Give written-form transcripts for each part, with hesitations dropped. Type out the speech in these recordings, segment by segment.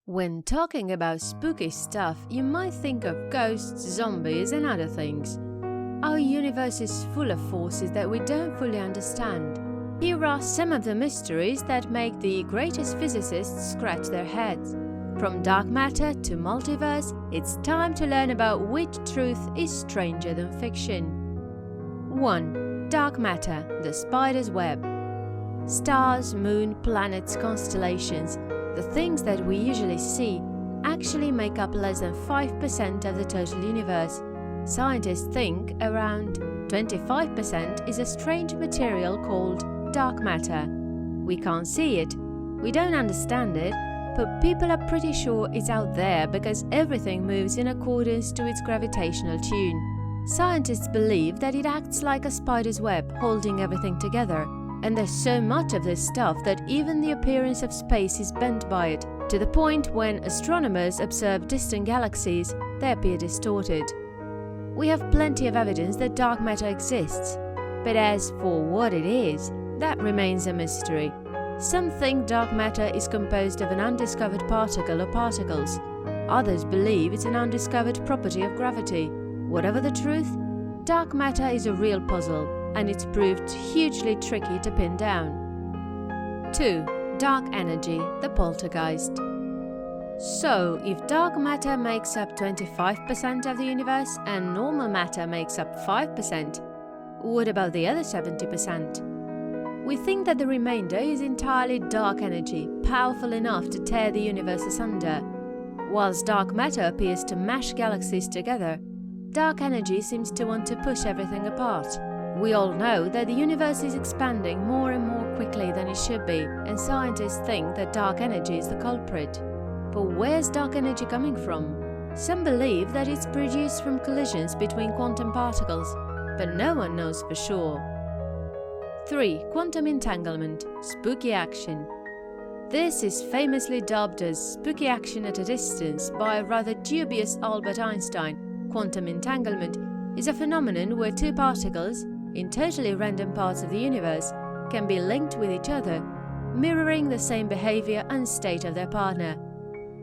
When talking about spooky stuff, you might think of ghosts, zombies, and other things. Our universe is full of forces that we don't fully understand. Here are some of the mysteries that make the greatest physicists scratch their heads. From dark matter to multiverse, it's time to learn about which truth is stranger than fiction. 1. Dark matter, the spider's web. Stars, moon, planets, constellations, the things that we usually see, actually make up less than 5% of the total universe. Scientists think around 25% is a strange material called dark matter. We can't see it, we don't understand it, but people are pretty sure it's out there because everything moves in accordance to its gravitational tune. Scientists believe that it acts like a spider's web, holding everything together. And there's so much of this stuff that even the appearance of space is bent by it, to the point when astronomers observe distant galaxies, they appear distorted. We have plenty of evidence that dark matter exists, but as for what it is, that remains a mystery. Some think dark matter is composed of an undiscovered particle or particles. Others believe it's an undiscovered property of gravity. Whatever the truth, dark matter is a real puzzle, and it's proved hugely tricky to pin down. 2. Dark energy, the poltergeist. So, if dark matter makes up 25% of the universe and normal matter makes up 5%, what about the other 70%? We think that the remainder is entirely dark energy, powerful enough to tear the universe asunder. Whilst dark matter appears to mash galaxies together, dark energy seems to want to push everything apart. We all know that the universe is expanding more and more quickly than it should be, and scientists think that dark energy is the culprit. But where's dark energy coming from? Some believe that it's produced from collisions between quantum particles, but no one knows for sure. 3. Quantum entanglement, spooky action. This is famously dubbed as spooky action at a distance by rather dubious Albert Einstein. Quantum entanglement is a phenomenon where two particles, in totally random parts of the universe, can be linked with each other, mirroring the same behavior and state of their partner.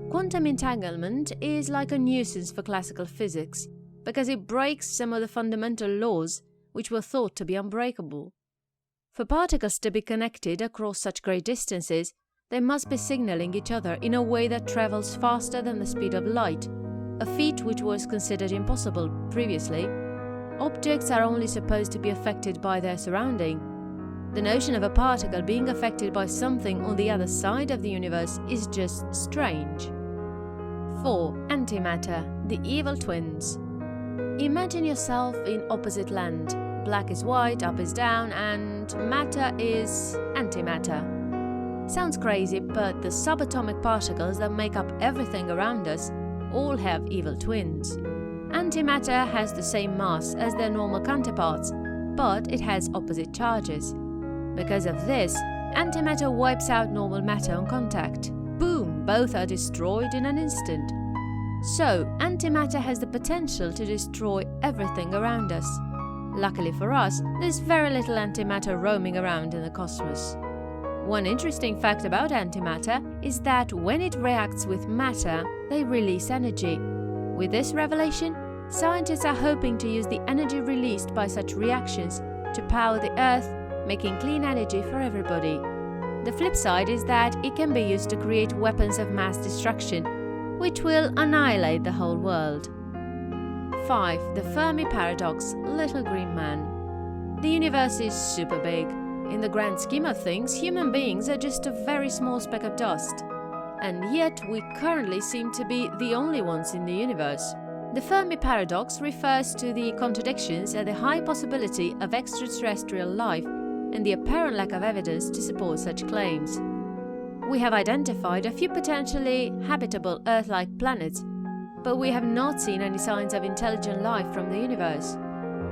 Quantum entanglement is like a nuisance for classical physics, because it breaks some of the fundamental laws which were thought to be unbreakable. For particles to be connected across such great distances, they must be signaling each other in a way that travels faster than the speed of light, a feat which was considered impossible previously. Objects are only supposed to be affected by their surrounding. The notion of a particle being affected by something on the other side of the universe is just strange. 4. Antimatter, the evil twins. Imagine yourself in opposite land. Black is white, up is down, and matter is antimatter. Sounds crazy, but the subatomic particles that make up everything around us all have evil twins. Antimatter has the same mass as their normal counterparts, but it has opposite charges. Because of this, antimatter wipes out normal matter on contact. Boom! Both are destroyed in an instant. So, antimatter has the potential to destroy everything around us. Luckily for us, there's very little antimatter roaming around in the cosmos. One interesting fact about antimatter is that when it reacts with matter, they release energy. With this revelation, scientists are hoping to use the energy released by such reactions to power the Earth, making clean energy for everybody. The flip side is that it can be used to create weapons of mass destruction, which will annihilate the whole world. 5. The Fermi Paradox, Little Green Man. The universe is super big. In the grand scheme of things, human beings are just a very small speck of dust. And yet we currently seem to be the only ones in the universe. The Fermi Paradox refers to the contradictions and the high possibility of extraterrestrial life and the apparent lack of evidence to support such claims. We have identified a few potentially habitable Earth-like planets, but we have not seen any signs of intelligent life from the universe.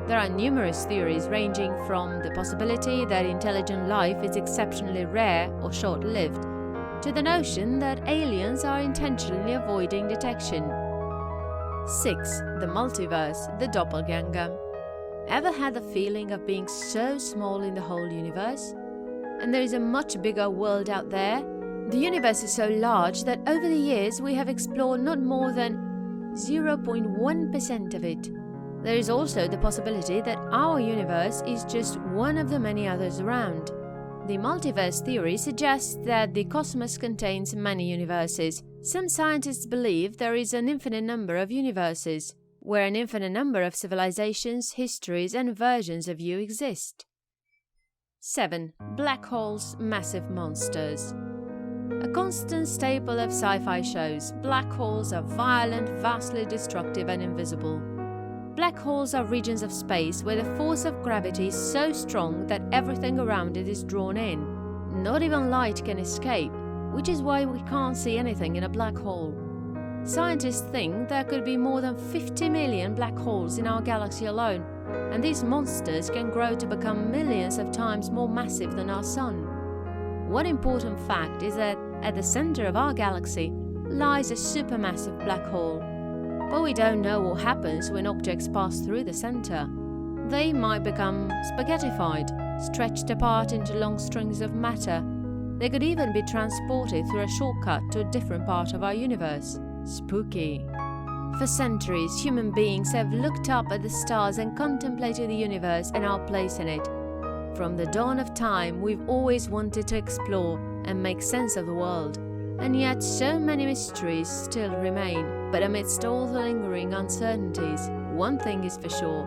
There are numerous theories ranging from the possibility that intelligent life is exceptionally rare or short-lived, to the notion that aliens are intentionally avoiding detection. 6. The multiverse, the doppelganger. Ever had the feeling of being so small in the whole universe? And there is a much bigger world out there? The universe is so large that over the years we have explored not more than 0.1% of it. There is also the possibility that our universe is just one of the many others around. The multiverse theory suggests that the cosmos contains many universes. Some scientists believe there is an infinite number of universes, where an infinite number of civilizations, histories, and versions of you exist. 7. Black holes, massive monsters. A constant staple of sci-fi shows, black holes are violent, vastly destructive, and invisible. Black holes are regions of space where the force of gravity is so strong that everything around it is drawn in. Not even light can escape, which is why we can't see anything in a black hole. Scientists think there could be more than 50 million black holes in our galaxy alone, and these monsters can grow to become millions of times more massive than our Sun. One important fact is that at the center of our galaxy lies a supermassive black hole. But we don't know what happens when objects pass through the center. They might become spaghettified, stretched apart into long strings of matter. They could even be transported through a shortcut to a different part of our universe. Spooky. For centuries, human beings have looked up at the stars and contemplated the universe and our place in it. From the dawn of time, we've always wanted to explore and make sense of the world. And yet so many mysteries still remain. But amidst all the lingering uncertainties, one thing is for sure.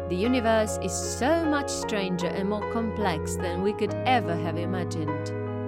The universe is so much stranger and more complex than we could ever have imagined.